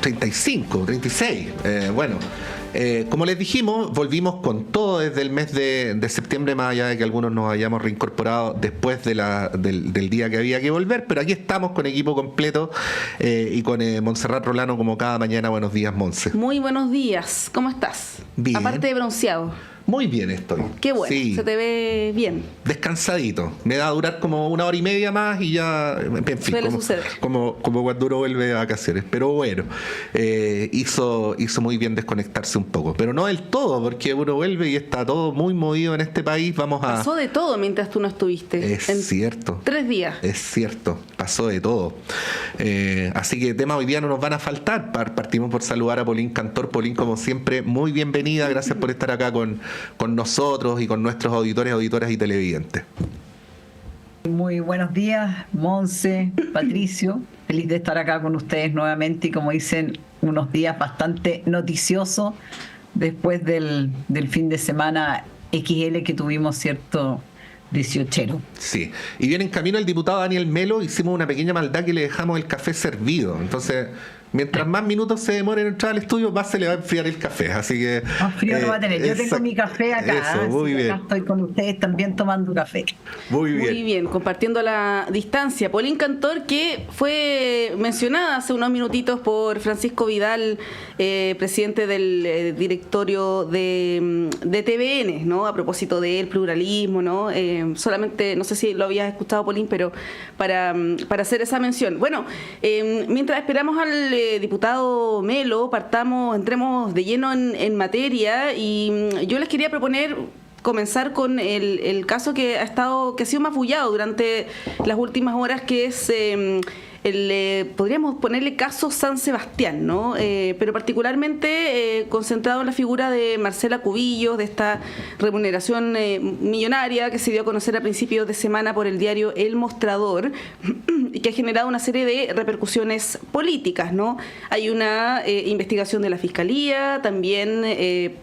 35, 36. Bueno, como les dijimos, volvimos con todo desde el mes de septiembre, más allá de que algunos nos hayamos reincorporado después del día que había que volver, pero aquí estamos con equipo completo y con Montserrat Rolano como cada mañana. Buenos días, Monse. Muy buenos días, ¿cómo estás? Bien. Aparte de bronceado. Muy bien estoy. Qué bueno, sí. Se te ve bien. Descansadito. Me da a durar como 1 hora y media más y ya, en fin, Suele suceder. Como cuando uno vuelve de vacaciones. Pero bueno, hizo muy bien desconectarse un poco. Pero no del todo, porque uno vuelve y está todo muy movido en este país. Pasó de todo mientras tú no estuviste. Es cierto. 3 días. Es cierto, pasó de todo. Así que temas hoy día no nos van a faltar. Partimos por saludar a Pauline Cantor. Pauline, como siempre, muy bienvenida. Gracias por estar acá con nosotros y con nuestros auditores, auditoras y televidentes. Muy buenos días, Monse, Patricio. Feliz de estar acá con ustedes nuevamente y, como dicen, unos días bastante noticiosos después del fin de semana XL que tuvimos, ¿cierto? 18. Sí, y viene en camino el diputado Daniel Melo. Hicimos una pequeña maldad que le dejamos el café servido. Entonces, mientras más minutos se demoren en entrar al estudio, más se le va a enfriar el café. Así que frío no va a tener. Yo tengo mi café acá. Eso, muy bien. Acá estoy con ustedes también tomando café. Muy bien, compartiendo la distancia. Pauline Cantor, que fue mencionada hace unos minutitos por Francisco Vidal, presidente del directorio de TVN, ¿no? A propósito del pluralismo, ¿no? Solamente, no sé si lo habías escuchado, Pauline, pero para hacer esa mención. Bueno, mientras esperamos al diputado Melo, entremos de lleno en materia, y yo les quería proponer comenzar con el caso que ha sido más bullado durante las últimas horas, que es podríamos ponerle caso San Sebastián, ¿no? Pero particularmente concentrado en la figura de Marcela Cubillos, de esta remuneración millonaria que se dio a conocer a principios de semana por el diario El Mostrador y que ha generado una serie de repercusiones políticas, ¿no? Hay una investigación de la Fiscalía, también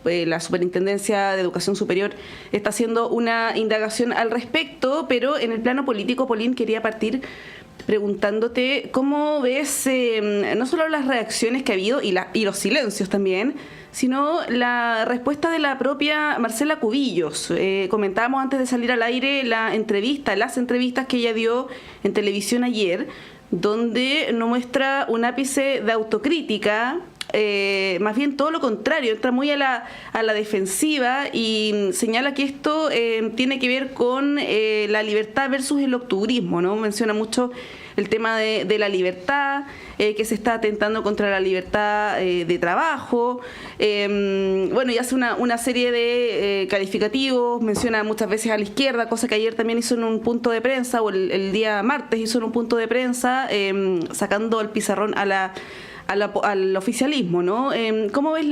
la Superintendencia de Educación Superior está haciendo una indagación al respecto, pero en el plano político, Pauline, quería partir preguntándote cómo ves no solo las reacciones que ha habido y los silencios también, sino la respuesta de la propia Marcela Cubillos. Comentábamos antes de salir al aire las entrevistas que ella dio en televisión ayer, donde no muestra un ápice de autocrítica, más bien todo lo contrario, entra muy a la defensiva y señala que esto tiene que ver con la libertad versus el octubrismo, ¿no? Menciona mucho el tema de la libertad, que se está atentando contra la libertad de trabajo, bueno, y hace una serie de calificativos, menciona muchas veces a la izquierda, cosa que ayer también hizo en un punto de prensa, o el día martes hizo en un punto de prensa, sacando el pizarrón al oficialismo, ¿no? ¿Cómo ves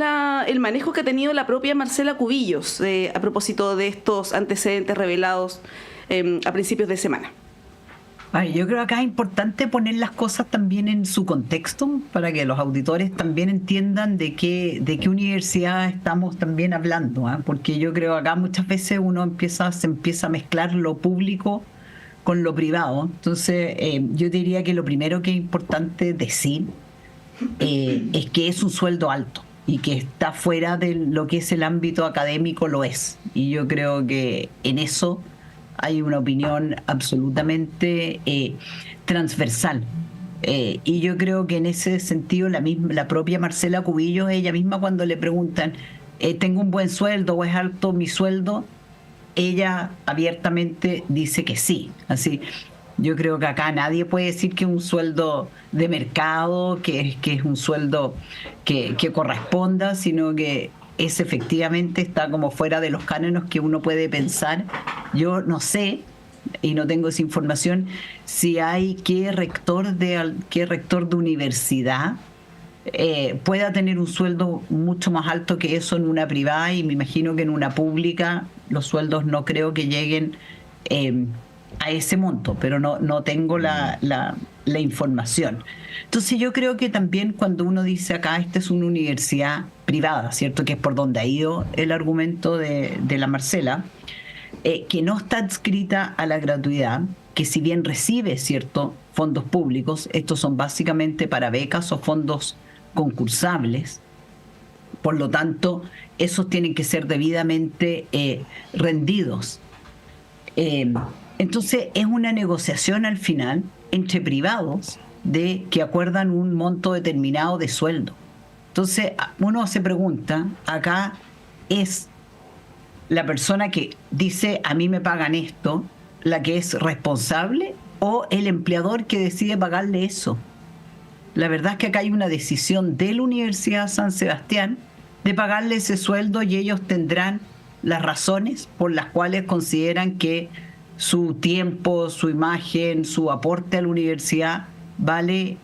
el manejo que ha tenido la propia Marcela Cubillos a propósito de estos antecedentes revelados a principios de semana? Yo creo que acá es importante poner las cosas también en su contexto para que los auditores también entiendan de qué universidad estamos también hablando, porque yo creo que acá muchas veces se empieza a mezclar lo público con lo privado. Entonces, yo diría que lo primero que es importante decir es que es un sueldo alto y que está fuera de lo que es el ámbito académico, lo es. Y yo creo que en eso hay una opinión absolutamente transversal. Y yo creo que en ese sentido la propia Marcela Cubillos, ella misma, cuando le preguntan, ¿tengo un buen sueldo o es alto mi sueldo?, ella abiertamente dice que sí. Así, yo creo que acá nadie puede decir que es un sueldo de mercado, que es un sueldo que corresponda, sino que es efectivamente, está como fuera de los cánones que uno puede pensar. Yo no sé, y no tengo esa información, si hay qué rector de universidad pueda tener un sueldo mucho más alto que eso en una privada, y me imagino que en una pública los sueldos no creo que lleguen a ese monto, pero no tengo la información. Entonces yo creo que también cuando uno dice acá, esta es una universidad privada, ¿cierto?, que es por donde ha ido el argumento de la Marcela, que no está adscrita a la gratuidad, que si bien recibe, ¿cierto?, fondos públicos, estos son básicamente para becas o fondos concursables. Por lo tanto, esos tienen que ser debidamente rendidos. Entonces, es una negociación al final entre privados de que acuerdan un monto determinado de sueldo. Entonces, uno se pregunta, acá es la persona que dice, a mí me pagan esto, la que es responsable, o el empleador que decide pagarle eso. La verdad es que acá hay una decisión de la Universidad San Sebastián de pagarle ese sueldo, y ellos tendrán las razones por las cuales consideran que su tiempo, su imagen, su aporte a la universidad vale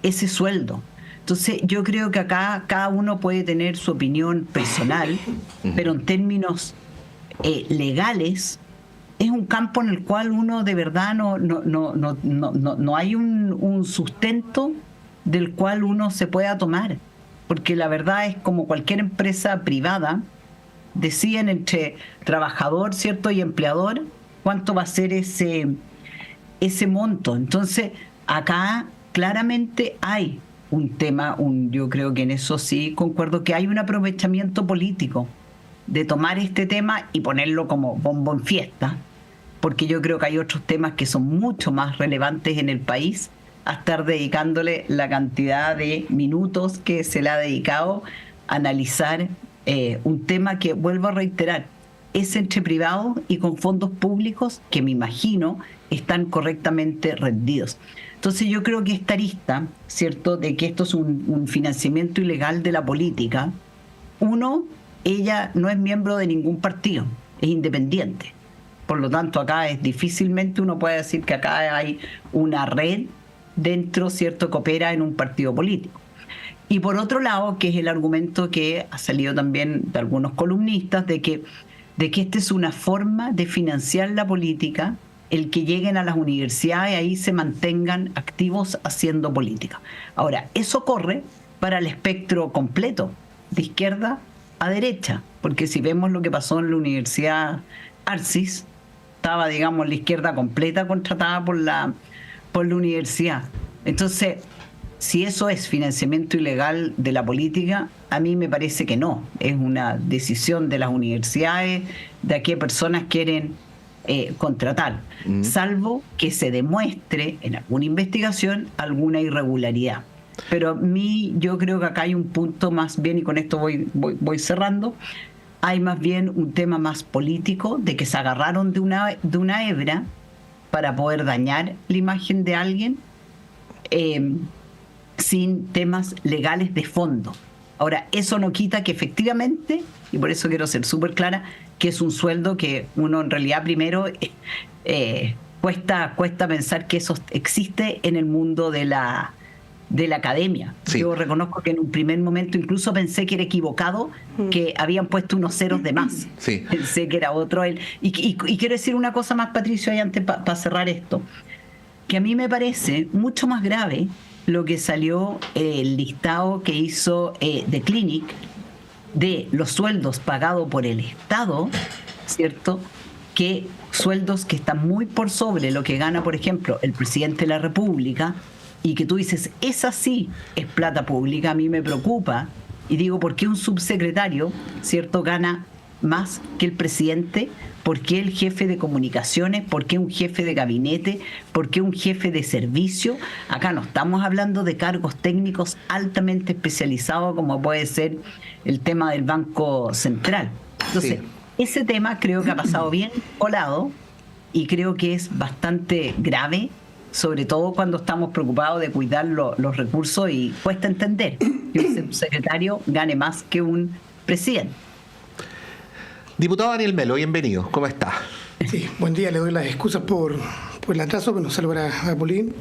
ese sueldo. Entonces yo creo que acá cada uno puede tener su opinión personal, pero en términos legales es un campo en el cual uno de verdad no hay un sustento del cual uno se pueda tomar, porque la verdad es como cualquier empresa privada, deciden entre trabajador, ¿cierto?, y empleador cuánto va a ser ese monto. Entonces acá claramente hay un tema, yo creo que en eso sí concuerdo, que hay un aprovechamiento político de tomar este tema y ponerlo como bombo en fiesta, porque yo creo que hay otros temas que son mucho más relevantes en el país a estar dedicándole la cantidad de minutos que se le ha dedicado a analizar un tema que, vuelvo a reiterar, es entre privados y con fondos públicos que me imagino están correctamente rendidos. Entonces yo creo que esta arista, ¿cierto?, de que esto es un financiamiento ilegal de la política. Uno, ella no es miembro de ningún partido, es independiente. Por lo tanto, acá es difícilmente uno puede decir que acá hay una red dentro, ¿cierto?, que opera en un partido político. Y por otro lado, que es el argumento que ha salido también de algunos columnistas, de que esta es una forma de financiar la política, el que lleguen a las universidades y ahí se mantengan activos haciendo política. Ahora, eso corre para el espectro completo, de izquierda a derecha, porque si vemos lo que pasó en la Universidad Arcis, estaba, digamos, la izquierda completa contratada por la universidad. Entonces, si eso es financiamiento ilegal de la política, a mí me parece que no. Es una decisión de las universidades de a qué personas quieren contratar, salvo que se demuestre en alguna investigación alguna irregularidad. Pero a mí, yo creo que acá hay un punto más bien, y con esto voy cerrando, hay más bien un tema más político, de que se agarraron de una hebra para poder dañar la imagen de alguien sin temas legales de fondo. Ahora, eso no quita que efectivamente, y por eso quiero ser súper clara, que es un sueldo que uno en realidad primero cuesta pensar que eso existe en el mundo de la academia. Sí. Yo reconozco que en un primer momento incluso pensé que era equivocado, que habían puesto unos ceros de más. Sí. Pensé que era otro. Y quiero decir una cosa más, Patricio, y antes para cerrar esto, que a mí me parece mucho más grave lo que salió el listado que hizo The Clinic de los sueldos pagados por el Estado, ¿cierto?, que sueldos que están muy por sobre lo que gana, por ejemplo, el presidente de la República, y que tú dices, esa sí es plata pública. A mí me preocupa, y digo, ¿por qué un subsecretario, ¿cierto?, gana más que el presidente? ¿Por qué el jefe de comunicaciones? ¿Por qué un jefe de gabinete? ¿Por qué un jefe de servicio? Acá no estamos hablando de cargos técnicos altamente especializados, como puede ser el tema del Banco Central. Entonces, ese tema creo que ha pasado bien colado, y creo que es bastante grave, sobre todo cuando estamos preocupados de cuidar los recursos, y cuesta entender que un subsecretario gane más que un presidente. Diputado Daniel Melo, bienvenido. ¿Cómo está? Sí, buen día. Le doy las excusas por el atraso, que nos salva a Polín.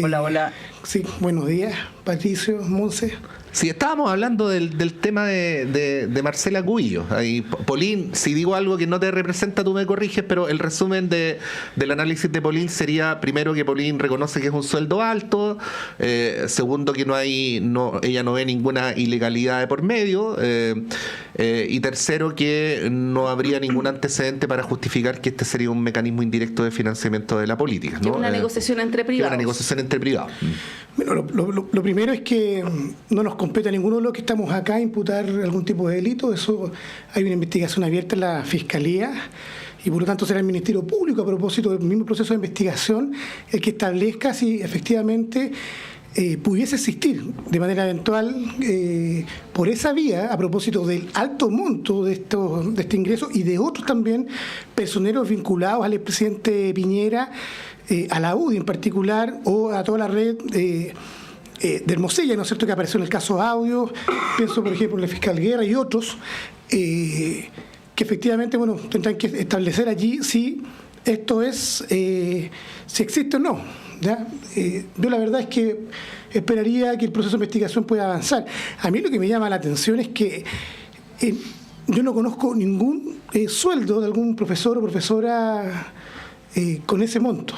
Hola. Sí, buenos días, Patricio, Monse. Sí, estábamos hablando del tema de Marcela Cubillos. Ahí, Polín, si digo algo que no te representa, tú me corriges, pero el resumen del análisis de Polín sería, primero, que Polín reconoce que es un sueldo alto, segundo, que ella no ve ninguna ilegalidad de por medio, y tercero, que no habría ningún antecedente para justificar que este sería un mecanismo indirecto de financiamiento de la política, ¿no? Una negociación entre privados. Una negociación entre privados. Bueno, lo primero es que no nos compete a ninguno de los que estamos acá imputar algún tipo de delito. Eso hay una investigación abierta en la Fiscalía y por lo tanto será el Ministerio Público, a propósito del mismo proceso de investigación, el que establezca si efectivamente pudiese existir de manera eventual por esa vía, a propósito del alto monto de este ingreso y de otros también personeros vinculados al expresidente Piñera, a la UDI en particular, o a toda la red de Hermosilla, ¿no es cierto?, que apareció en el caso Audio. Pienso, por ejemplo, en el fiscal Guerra y otros, que efectivamente, bueno, tendrán que establecer allí si esto es, si existe o no, ¿ya? Yo la verdad es que esperaría que el proceso de investigación pueda avanzar. A mí lo que me llama la atención es que yo no conozco ningún sueldo de algún profesor o profesora con ese monto,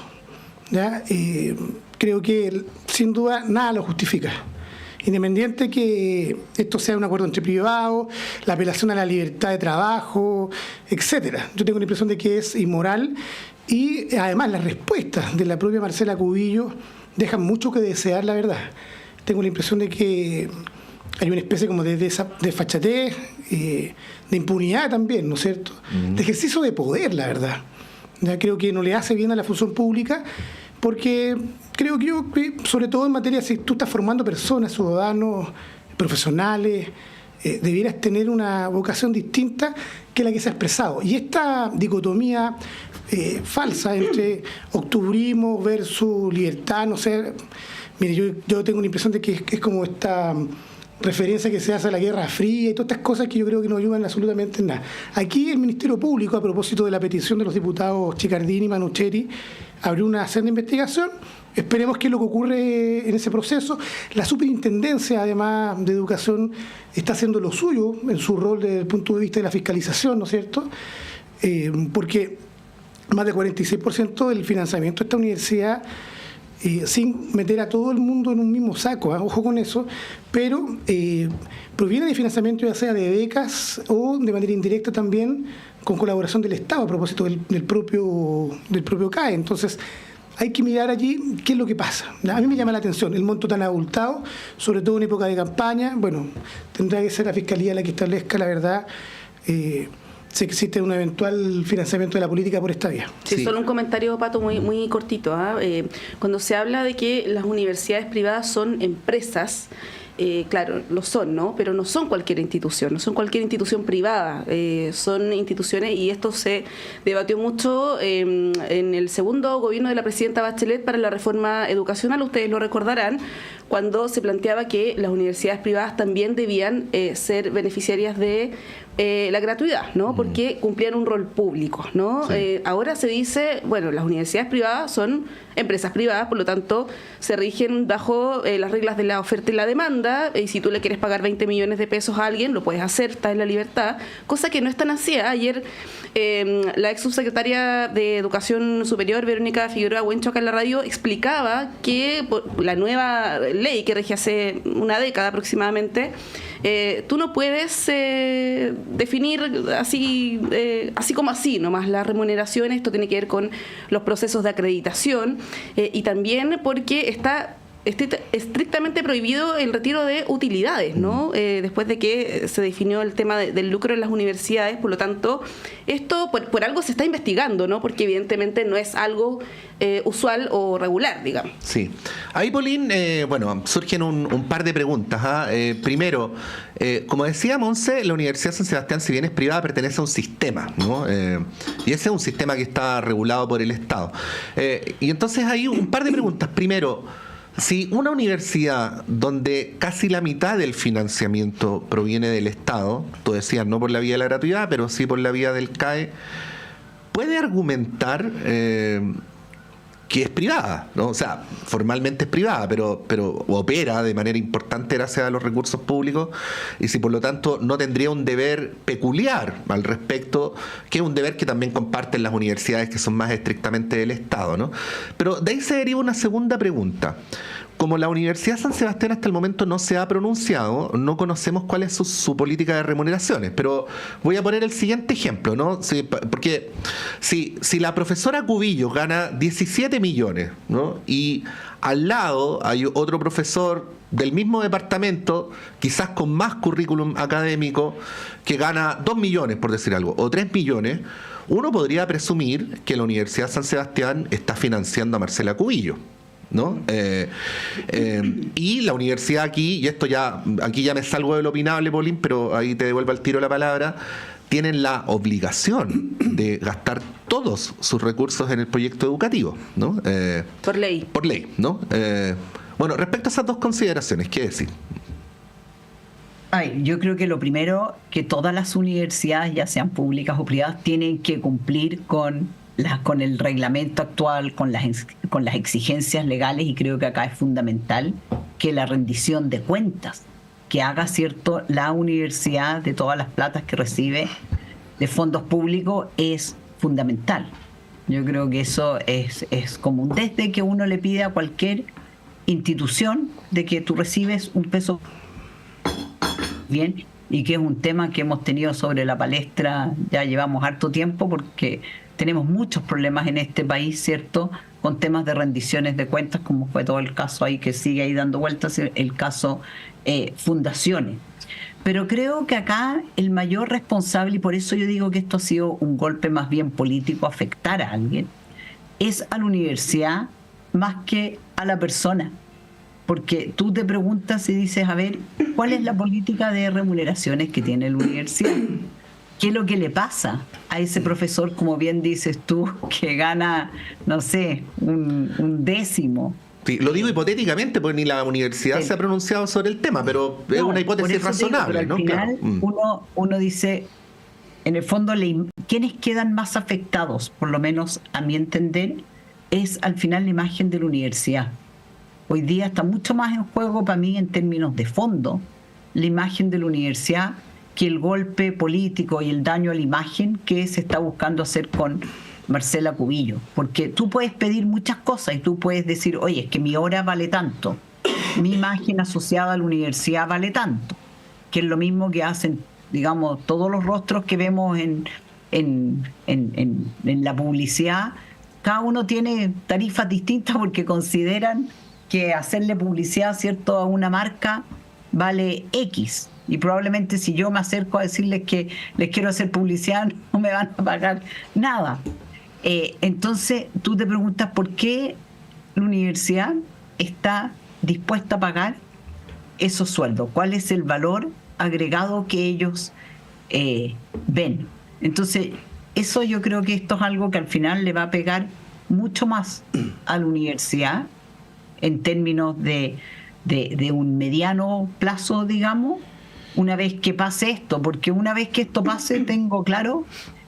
¿ya? Creo que sin duda nada lo justifica. Independiente que esto sea un acuerdo entre privados, la apelación a la libertad de trabajo, etcétera. Yo tengo la impresión de que es inmoral y además las respuestas de la propia Marcela Cubillos dejan mucho que desear, la verdad. Tengo la impresión de que hay una especie como de desfachatez, de impunidad también, ¿no es cierto? De ejercicio de poder, la verdad. Ya creo que no le hace bien a la función pública, porque creo que sobre todo en materia, si tú estás formando personas, ciudadanos, profesionales, debieras tener una vocación distinta que la que se ha expresado. Y esta dicotomía falsa entre octubrismo versus libertad, no sé, mire, yo tengo la impresión de que es como esta referencia que se hace a la Guerra Fría y todas estas cosas que yo creo que no ayudan absolutamente en nada. Aquí el Ministerio Público, a propósito de la petición de los diputados Chicardini y Manucheri, abrió una senda de investigación. Esperemos que lo que ocurre en ese proceso. La Superintendencia, además de Educación, está haciendo lo suyo en su rol desde el punto de vista de la fiscalización, ¿no es cierto? Porque más del 46% del financiamiento de esta universidad, sin meter a todo el mundo en un mismo saco, ojo con eso, pero proviene de financiamiento ya sea de becas o de manera indirecta también con colaboración del Estado a propósito del propio CAE. Entonces hay que mirar allí qué es lo que pasa. A mí me llama la atención el monto tan abultado, sobre todo en época de campaña. Bueno, tendrá que ser la Fiscalía la que establezca, la verdad, si existe un eventual financiamiento de la política por esta vía. Sí, solo un comentario, Pato, muy cortito. Cuando se habla de que las universidades privadas son empresas, claro, lo son, ¿no? Pero no son cualquier institución, no son cualquier institución privada, son instituciones, y esto se debatió mucho en el segundo gobierno de la presidenta Bachelet para la reforma educacional, ustedes lo recordarán, cuando se planteaba que las universidades privadas también debían ser beneficiarias de la gratuidad, ¿no? Porque cumplían un rol público, ¿no? Sí. Ahora se dice, bueno, las universidades privadas son empresas privadas, por lo tanto se rigen bajo las reglas de la oferta y la demanda, y si tú le quieres pagar 20 millones de pesos a alguien, lo puedes hacer, está en la libertad, cosa que no es tan así. Ayer la ex subsecretaria de Educación Superior, Verónica Figueroa Huencho, acá en la radio, explicaba que la nueva ley que rige hace una década aproximadamente, tú no puedes definir así como así nomás las remuneraciones. Esto tiene que ver con los procesos de acreditación y también porque está estrictamente prohibido el retiro de utilidades, ¿no? Después de que se definió el tema del lucro en las universidades, por lo tanto, esto por algo se está investigando, ¿no? Porque evidentemente no es algo usual o regular, digamos. Sí. Ahí, Paulín, bueno, surgen un par de preguntas. Primero, como decía Monse, la Universidad San Sebastián, si bien es privada, pertenece a un sistema, ¿no? Y ese es un sistema que está regulado por el Estado. Y entonces hay un par de preguntas. Primero, si una universidad donde casi la mitad del financiamiento proviene del Estado, tú decías no por la vía de la gratuidad, pero sí por la vía del CAE, puede argumentar que es privada, ¿no? O sea, formalmente es privada, pero opera de manera importante gracias a los recursos públicos, y si por lo tanto no tendría un deber peculiar al respecto, que es un deber que también comparten las universidades que son más estrictamente del Estado, ¿no? Pero de ahí se deriva una segunda pregunta. Como la Universidad San Sebastián hasta el momento no se ha pronunciado, no conocemos cuál es su política de remuneraciones, pero voy a poner el siguiente ejemplo, ¿no? Porque si la profesora Cubillos gana 17 millones, ¿no? Y al lado hay otro profesor del mismo departamento, quizás con más currículum académico, que gana 2 millones, por decir algo, o 3 millones, uno podría presumir que la Universidad San Sebastián está financiando a Marcela Cubillo, ¿no? Y la universidad aquí, y aquí ya me salgo del opinable, Paulín, pero ahí te devuelvo al tiro la palabra, tienen la obligación de gastar todos sus recursos en el proyecto educativo, ¿no? Por ley. Por ley, ¿no? Bueno, respecto a esas dos consideraciones, ¿qué decir? Yo creo que lo primero, que todas las universidades, ya sean públicas o privadas, tienen que cumplir con el reglamento actual, con las exigencias legales, y creo que acá es fundamental que la rendición de cuentas que haga, ¿cierto?, la universidad de todas las platas que recibe de fondos públicos es fundamental. Yo creo que eso es común. Desde que uno le pide a cualquier institución de que tú recibes un peso bien, y que es un tema que hemos tenido sobre la palestra, ya llevamos harto tiempo, porque tenemos muchos problemas en este país, ¿cierto?, con temas de rendiciones de cuentas, como fue todo el caso ahí que sigue ahí dando vueltas, el caso fundaciones. Pero creo que acá el mayor responsable, y por eso yo digo que esto ha sido un golpe más bien político, afectar a alguien, es a la universidad más que a la persona. Porque tú te preguntas y dices, a ver, ¿cuál es la política de remuneraciones que tiene la universidad? ¿Qué es lo que le pasa a ese profesor, como bien dices tú, que gana, no sé, un décimo? Sí, lo digo hipotéticamente, porque ni la universidad se ha pronunciado sobre el tema, pero es una hipótesis razonable, digo, pero al final, ¿no? Uno dice, en el fondo, ¿quiénes quedan más afectados? Por lo menos a mi entender, es al final la imagen de la universidad. Hoy día está mucho más en juego para mí, en términos de fondo, la imagen de la universidad, que el golpe político y el daño a la imagen que se está buscando hacer con Marcela Cubillo. Porque tú puedes pedir muchas cosas y tú puedes decir, oye, es que mi hora vale tanto, mi imagen asociada a la universidad vale tanto, que es lo mismo que hacen, digamos, todos los rostros que vemos en la publicidad. Cada uno tiene tarifas distintas porque consideran que hacerle publicidad, ¿cierto?, a una marca vale X. Y probablemente si yo me acerco a decirles que les quiero hacer publicidad, no me van a pagar nada. Entonces tú te preguntas por qué la universidad está dispuesta a pagar esos sueldos. ¿Cuál es el valor agregado que ellos ven? Entonces, eso yo creo que esto es algo que al final le va a pegar mucho más a la universidad en términos de un mediano plazo, digamos, una vez que pase esto, porque una vez que esto pase, tengo claro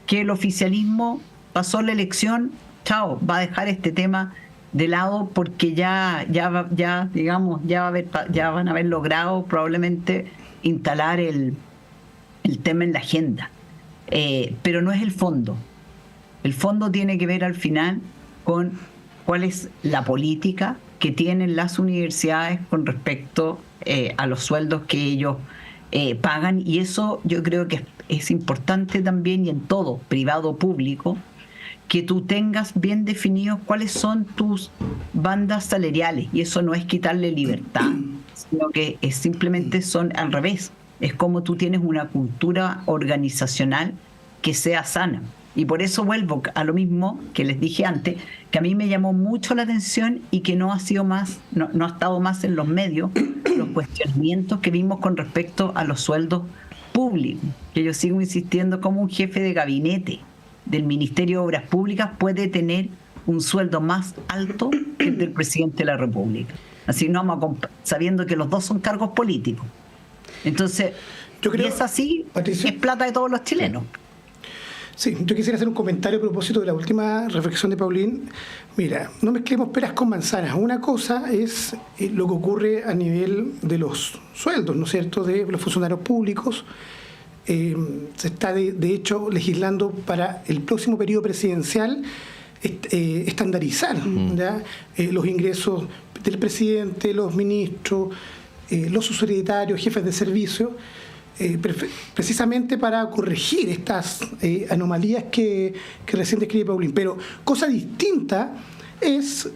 que el oficialismo pasó la elección, chao, va a dejar este tema de lado, porque ya van a haber logrado probablemente instalar el tema en la agenda. Pero no es el fondo. El fondo tiene que ver al final con cuál es la política que tienen las universidades con respecto a los sueldos que ellos pagan, y eso yo creo que es importante también, y en todo, privado o público, que tú tengas bien definidos cuáles son tus bandas salariales, y eso no es quitarle libertad, sino que simplemente son al revés, es como tú tienes una cultura organizacional que sea sana. Y por eso vuelvo a lo mismo que les dije antes, que a mí me llamó mucho la atención y que no ha sido más, no ha estado más en los medios, los cuestionamientos que vimos con respecto a los sueldos públicos. Que yo sigo insistiendo, como un jefe de gabinete del Ministerio de Obras Públicas puede tener un sueldo más alto que el del presidente de la República. Así no vamos sabiendo que los dos son cargos políticos. Entonces, yo creo, y es así, Patricia, es plata de todos los chilenos. Sí, yo quisiera hacer un comentario a propósito de la última reflexión de Paulín. Mira, no mezclemos peras con manzanas. Una cosa es lo que ocurre a nivel de los sueldos, ¿no es cierto?, de los funcionarios públicos. Se está, de hecho, legislando para el próximo periodo presidencial estandarizar ¿ya? Los ingresos del presidente, los ministros, los subsecretarios, jefes de servicio, precisamente para corregir estas anomalías que recién describe Paulín. Pero cosa distinta es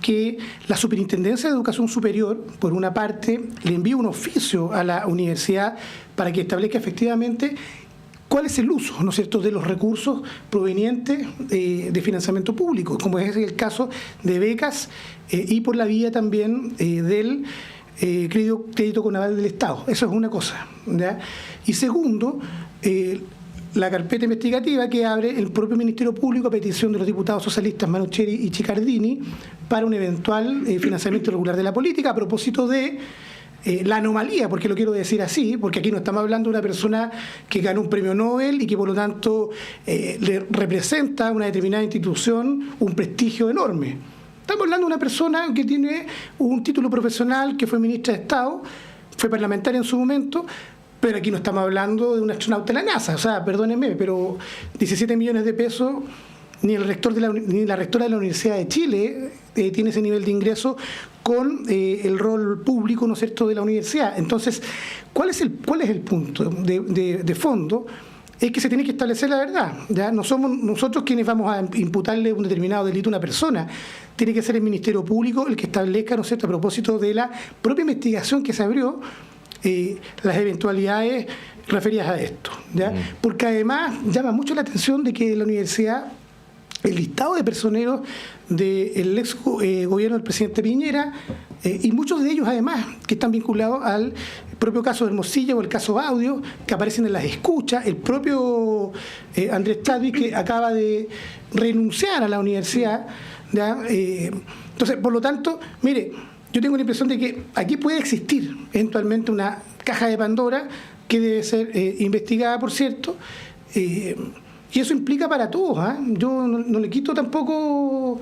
que la Superintendencia de Educación Superior, por una parte, le envía un oficio a la universidad para que establezca efectivamente cuál es el uso, ¿no es cierto?, de los recursos provenientes de financiamiento público, como es el caso de becas y por la vía también del crédito con aval del Estado. Eso es una cosa, ¿ya? Y segundo, la carpeta investigativa que abre el propio Ministerio Público a petición de los diputados socialistas Manucheri y Chiccardini para un eventual financiamiento irregular de la política a propósito de la anomalía, porque lo quiero decir así, porque aquí no estamos hablando de una persona que ganó un premio Nobel y que por lo tanto le representa a una determinada institución un prestigio enorme. Estamos hablando de una persona que tiene un título profesional, que fue ministra de Estado, fue parlamentaria en su momento, pero aquí no estamos hablando de un astronauta de la NASA. O sea, perdónenme, pero 17 millones de pesos, ni el rector ni la rectora de la Universidad de Chile tiene ese nivel de ingreso con el rol público, ¿no es cierto?, de la universidad. Entonces, ¿cuál es el punto de fondo? Es que se tiene que establecer la verdad. ¿Ya? No somos nosotros quienes vamos a imputarle un determinado delito a una persona. Tiene que ser el Ministerio Público el que establezca, ¿no es cierto?, a propósito de la propia investigación que se abrió, las eventualidades referidas a esto. ¿Ya? Porque además llama mucho la atención de que la universidad, el listado de personeros del ex gobierno del presidente Piñera, y muchos de ellos además que están vinculados al propio caso de Hermosilla o el caso Audio, que aparecen en las escuchas, el propio Andrés Chadwick, que acaba de renunciar a la universidad, ¿ya? Entonces, por lo tanto, mire, yo tengo la impresión de que aquí puede existir eventualmente una caja de Pandora que debe ser investigada, por cierto, y eso implica para todos, Yo no le quito tampoco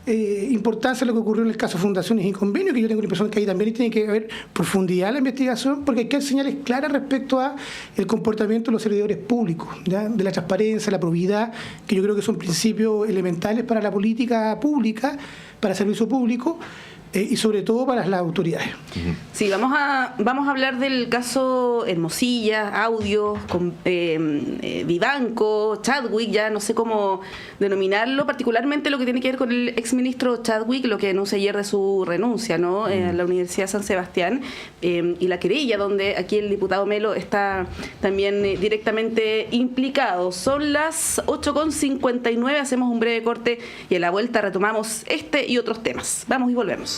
importancia a lo que ocurrió en el caso Fundaciones y Convenios, que yo tengo la impresión que ahí también tiene que haber profundidad en la investigación, porque hay que dar señales claras respecto a el comportamiento de los servidores públicos, ¿ya? De la transparencia, la probidad, que yo creo que son principios elementales para la política pública, para el servicio público, y sobre todo para las autoridades. Sí, vamos a hablar del caso Hermosilla, Audio, Vivanco, Chadwick, ya no sé cómo denominarlo, particularmente lo que tiene que ver con el exministro Chadwick, lo que anuncia ayer de su renuncia, ¿no? A la Universidad de San Sebastián, y la querella donde aquí el diputado Melo está también directamente implicado. Son las 8:59, hacemos un breve corte y a la vuelta retomamos este y otros temas. Vamos y volvemos.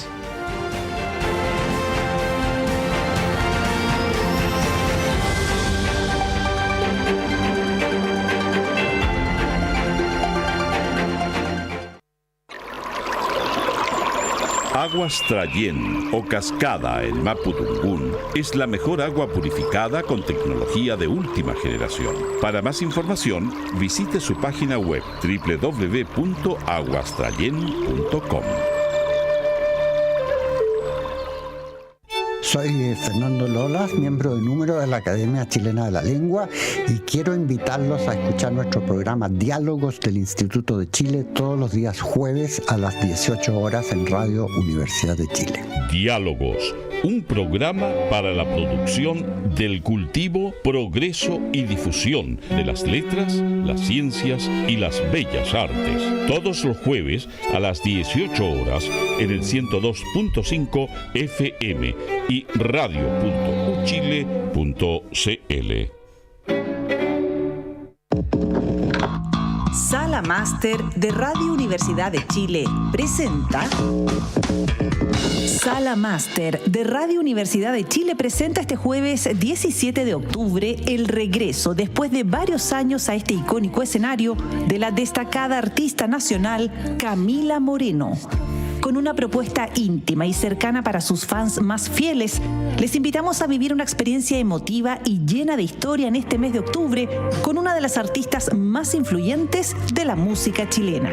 Aguas Trayén o Cascada en Mapudungún es la mejor agua purificada con tecnología de última generación. Para más información, visite su página web www.aguastrayen.com. Soy Fernando Lolas, miembro de número de la Academia Chilena de la Lengua, y quiero invitarlos a escuchar nuestro programa Diálogos del Instituto de Chile todos los días jueves a las 18 horas en Radio Universidad de Chile. Diálogos, un programa para la producción del cultivo, progreso y difusión de las letras, las ciencias y las bellas artes. Todos los jueves a las 18 horas en el 102.5 FM y radio.uchile.cl. Sala Máster de Radio Universidad de Chile presenta... Sala Máster de Radio Universidad de Chile presenta este jueves 17 de octubre el regreso, después de varios años, a este icónico escenario de la destacada artista nacional Camila Moreno. Con una propuesta íntima y cercana para sus fans más fieles, les invitamos a vivir una experiencia emotiva y llena de historia en este mes de octubre con una de las artistas más influyentes de la música chilena,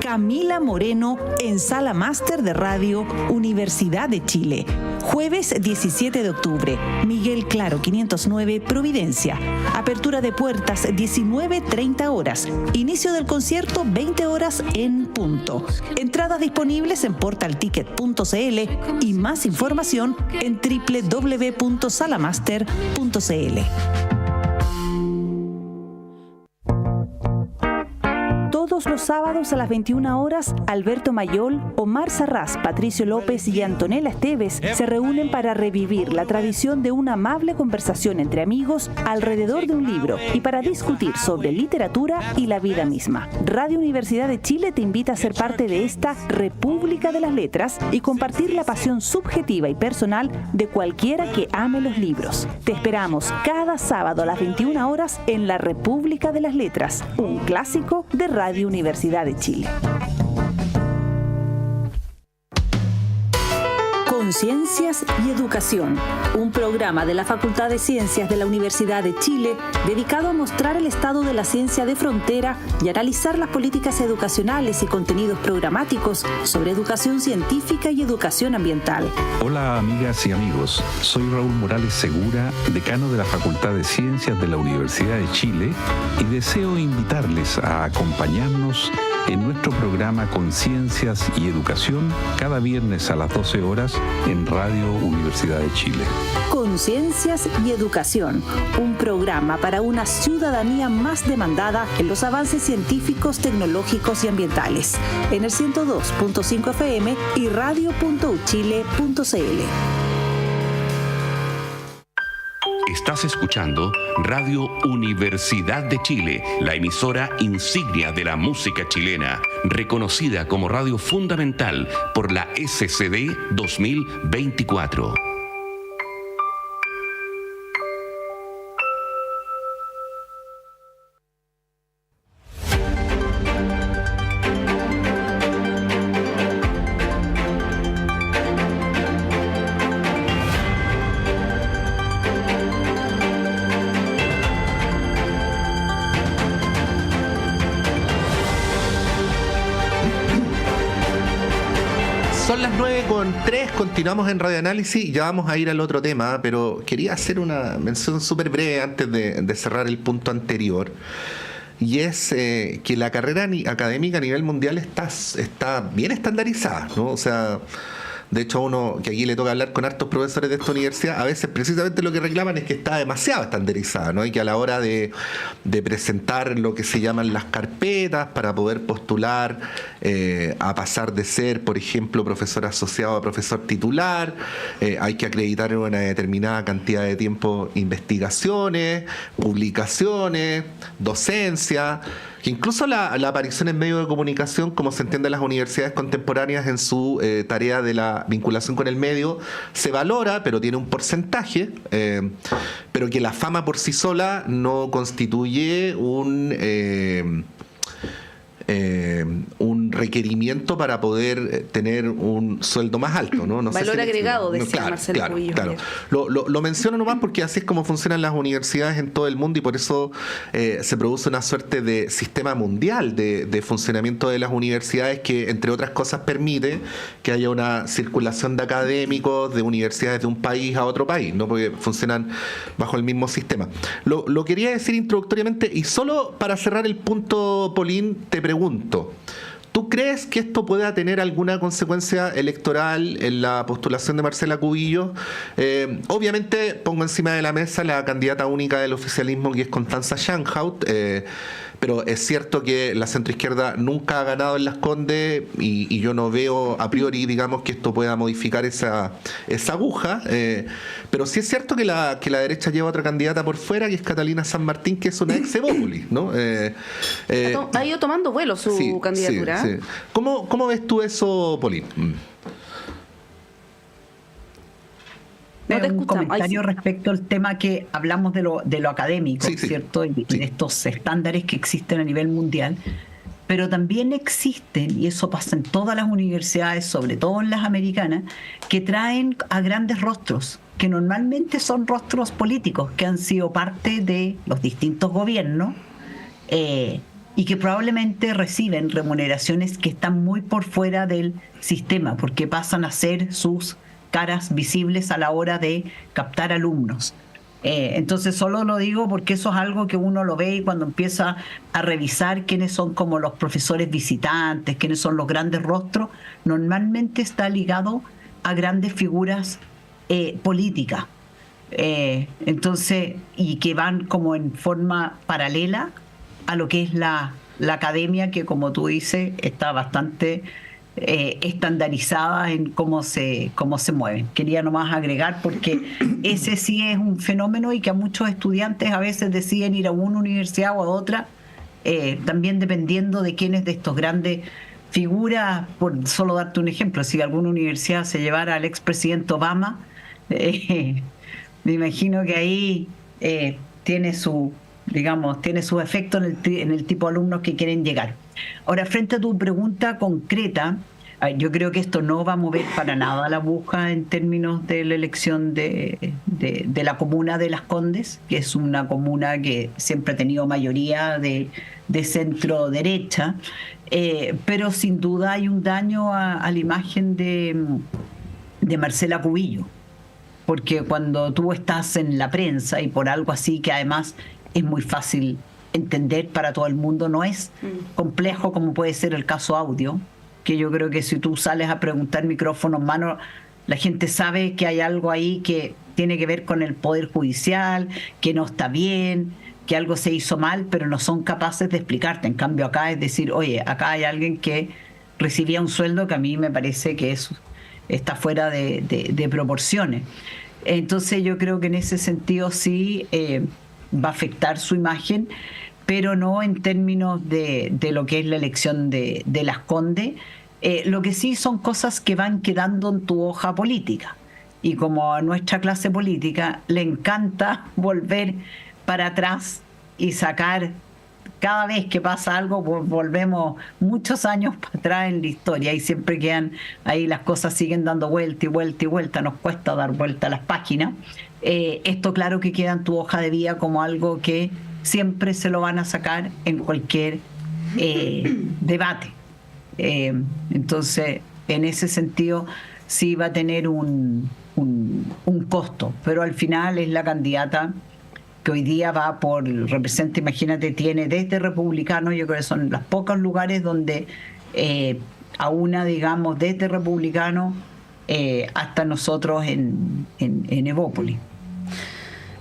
Camila Moreno, en Sala Máster de Radio Universidad de Chile. Jueves 17 de octubre, Miguel Claro 509, Providencia. Apertura de puertas 19:30 horas. Inicio del concierto 20 horas en punto. Entradas disponibles en portalticket.cl y más información en www.salamaster.cl. Todos Todos los sábados a las 21 horas, Alberto Mayol, Omar Sarraz, Patricio López y Antonella Esteves se reúnen para revivir la tradición de una amable conversación entre amigos alrededor de un libro y para discutir sobre literatura y la vida misma. Radio Universidad de Chile te invita a ser parte de esta República de las Letras y compartir la pasión subjetiva y personal de cualquiera que ame los libros. Te esperamos cada sábado a las 21 horas en la República de las Letras, un clásico de Radio Universidad de Chile. Conciencias y Educación, un programa de la Facultad de Ciencias de la Universidad de Chile dedicado a mostrar el estado de la ciencia de frontera y analizar las políticas educacionales y contenidos programáticos sobre educación científica y educación ambiental. Hola amigas y amigos, soy Raúl Morales Segura, decano de la Facultad de Ciencias de la Universidad de Chile y deseo invitarles a acompañarnos en nuestro programa Conciencias y Educación cada viernes a las 12 horas en Radio Universidad de Chile. Conciencias y Educación, un programa para una ciudadanía más demandada en los avances científicos, tecnológicos y ambientales, en el 102.5 FM y radio.uchile.cl. Estás escuchando Radio Universidad de Chile, la emisora insignia de la música chilena, reconocida como radio fundamental por la SCD 2024. Son las 9:03, continuamos en Radio Análisis y ya vamos a ir al otro tema, pero quería hacer una mención súper breve antes de cerrar el punto anterior. Y es que la carrera académica a nivel mundial está bien estandarizada, ¿no? O sea, de hecho, uno que aquí le toca hablar con hartos profesores de esta universidad, a veces precisamente lo que reclaman es que está demasiado estandarizada, ¿no? Y que a la hora de presentar lo que se llaman las carpetas para poder postular a pasar de ser, por ejemplo, profesor asociado a profesor titular, hay que acreditar en una determinada cantidad de tiempo investigaciones, publicaciones, docencia, que incluso la aparición en medios de comunicación, como se entiende en las universidades contemporáneas en su tarea de la vinculación con el medio, se valora, pero tiene un porcentaje, pero que la fama por sí sola no constituye un requerimiento para poder tener un sueldo más alto, ¿no? Valor agregado, decía Marcelo Cubillos. Claro. Lo menciono nomás porque así es como funcionan las universidades en todo el mundo y por eso se produce una suerte de sistema mundial de funcionamiento de las universidades que, entre otras cosas, permite que haya una circulación de académicos de universidades de un país a otro país, ¿no? Porque funcionan bajo el mismo sistema. Lo quería decir introductoriamente y solo para cerrar el punto, Polín, te pregunto, ¿tú crees que esto pueda tener alguna consecuencia electoral en la postulación de Marcela Cubillos? Obviamente pongo encima de la mesa la candidata única del oficialismo, que es Constanza Schanhaut, pero es cierto que la centroizquierda nunca ha ganado en Las Condes y yo no veo a priori, digamos, que esto pueda modificar esa aguja, pero sí es cierto que la derecha lleva otra candidata por fuera, que es Catalina San Martín, que es una ex Evópolis, ¿no? Ha ido tomando vuelo su candidatura. Sí. ¿Cómo ves tú eso, Polín? No te un escuchamos. comentario respecto al tema que hablamos de lo académico, ¿cierto? Y de estos estándares que existen a nivel mundial. Pero también existen, y eso pasa en todas las universidades, sobre todo en las americanas, que traen a grandes rostros, que normalmente son rostros políticos, que han sido parte de los distintos gobiernos, y que probablemente reciben remuneraciones que están muy por fuera del sistema, porque pasan a ser sus caras visibles a la hora de captar alumnos. Entonces solo lo digo porque eso es algo que uno lo ve y cuando empieza a revisar quiénes son como los profesores visitantes, quiénes son los grandes rostros, normalmente está ligado a grandes figuras políticas. Entonces, y que van como en forma paralela a lo que es la la academia, que como tú dices, está bastante estandarizada en cómo se mueven. Quería nomás agregar, porque ese sí es un fenómeno y que a muchos estudiantes a veces deciden ir a una universidad o a otra, también dependiendo de quiénes de estos grandes figuras. Por solo darte un ejemplo, si alguna universidad se llevara al expresidente Obama, me imagino que ahí tiene su efecto en el tipo de alumnos que quieren llegar. Ahora, frente a tu pregunta concreta, yo creo que esto no va a mover para nada la aguja en términos de la elección de la comuna de Las Condes, que es una comuna que siempre ha tenido mayoría de centro derecha, pero sin duda hay un daño a la imagen de Marcela Cubillo, porque cuando tú estás en la prensa y por algo así que además es muy fácil entender para todo el mundo, no es complejo como puede ser el caso audio, que yo creo que si tú sales a preguntar micrófono en mano, la gente sabe que hay algo ahí que tiene que ver con el Poder Judicial, que no está bien, que algo se hizo mal, pero no son capaces de explicarte. En cambio acá es decir, oye, acá hay alguien que recibía un sueldo que a mí me parece que está fuera de proporciones. Entonces yo creo que en ese sentido sí va a afectar su imagen, pero no en términos de lo que es la elección de Las Condes. Lo que sí son cosas que van quedando en tu hoja política. Y como a nuestra clase política le encanta volver para atrás y sacar, cada vez que pasa algo, volvemos muchos años para atrás en la historia y siempre quedan ahí, las cosas siguen dando vuelta y vuelta y vuelta, nos cuesta dar vuelta a las páginas. Esto claro que queda en tu hoja de vida como algo que siempre se lo van a sacar en cualquier debate. Entonces, en ese sentido, sí va a tener un costo, pero al final es la candidata que hoy día va representa, imagínate, tiene desde republicano, yo creo que son los pocos lugares donde a una, digamos, desde republicano hasta nosotros en Evópolis.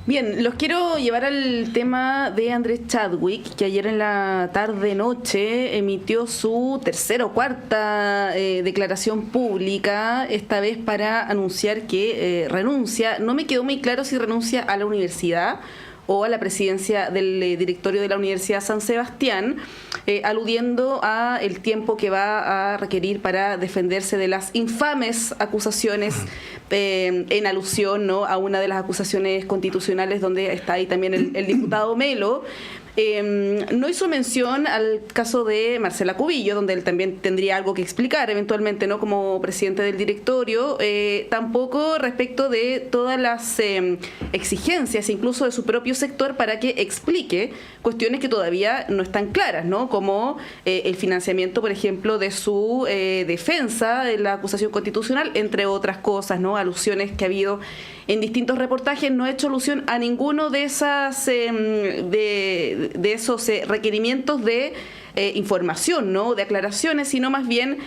Bien, los quiero llevar al tema de Andrés Chadwick, que ayer en la tarde-noche emitió su tercera o cuarta declaración pública, esta vez para anunciar que renuncia. No me quedó muy claro si renuncia a la universidad o a la presidencia del directorio de la Universidad San Sebastián, aludiendo a el tiempo que va a requerir para defenderse de las infames acusaciones, en alusión, ¿no?, a una de las acusaciones constitucionales donde está ahí también el diputado Melo. No hizo mención al caso de Marcela Cubillo, donde él también tendría algo que explicar eventualmente, ¿no?, como presidente del directorio, tampoco respecto de todas las exigencias, incluso de su propio sector, para que explique cuestiones que todavía no están claras, ¿no?, como el financiamiento, por ejemplo, de su defensa de la acusación constitucional, entre otras cosas, ¿no?, alusiones que ha habido en distintos reportajes. No ha hecho alusión a ninguno de esas de esos requerimientos de información, ¿no?, de aclaraciones, sino más bien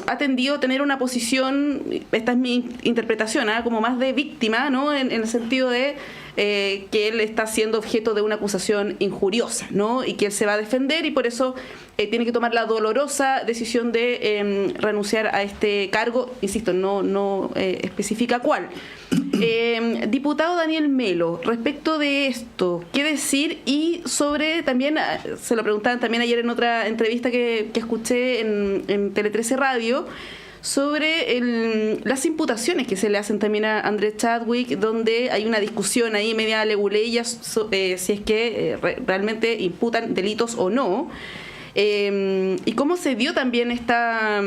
ha tendido a tener una posición, esta es mi interpretación, como más de víctima, ¿no?, en el sentido de que él está siendo objeto de una acusación injuriosa, ¿no?, y que él se va a defender y por eso tiene que tomar la dolorosa decisión de renunciar a este cargo. Insisto, no especifica cuál. Diputado Daniel Melo, respecto de esto, ¿qué decir? Y sobre también, se lo preguntaban también ayer en otra entrevista que escuché en Tele 13 Radio, sobre las imputaciones que se le hacen también a Andrés Chadwick, donde hay una discusión ahí media leguleya si es que realmente imputan delitos o no. Y cómo se dio también esta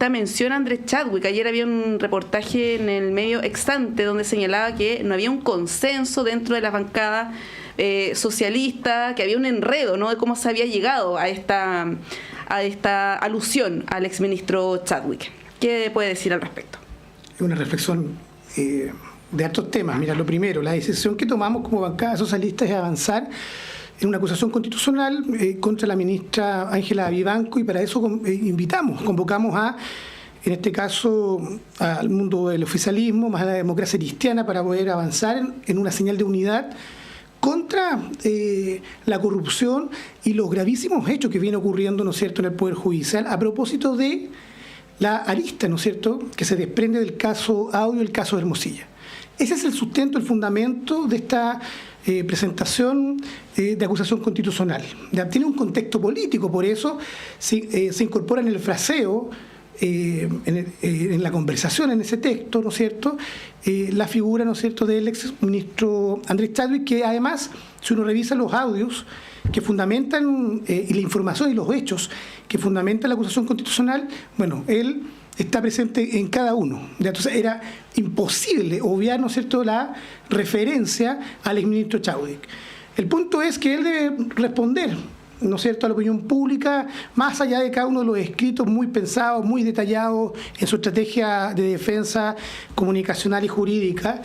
mención a Andrés Chadwick. Ayer había un reportaje en el medio Exante donde señalaba que no había un consenso dentro de la bancada socialista, que había un enredo, ¿no?, de cómo se había llegado a esta alusión al exministro Chadwick. ¿Qué puede decir al respecto? Una reflexión de hartos temas. Mira, lo primero, la decisión que tomamos como bancada socialista es avanzar en una acusación constitucional contra la ministra Ángela Vivanco, y para eso convocamos en este caso, al mundo del oficialismo, más a la democracia cristiana, para poder avanzar en una señal de unidad contra la corrupción y los gravísimos hechos que vienen ocurriendo, ¿no es cierto?, en el Poder Judicial a propósito de la arista, ¿no es cierto?, que se desprende del caso Audio y el caso de Hermosilla. Ese es el sustento, el fundamento de esta presentación de acusación constitucional. Ya tiene un contexto político, por eso se incorpora en el fraseo, en la conversación, en ese texto, ¿no es cierto?, la figura, ¿no es cierto?, del ex ministro Andrés Chadwick, que además, si uno revisa los audios que fundamentan y la información y los hechos que fundamentan la acusación constitucional, bueno, él está presente en cada uno. Entonces era imposible obviar, ¿no es cierto?, la referencia al exministro Chadwick. El punto es que él debe responder, ¿no es cierto?, a la opinión pública, más allá de cada uno de los escritos muy pensados, muy detallados en su estrategia de defensa comunicacional y jurídica.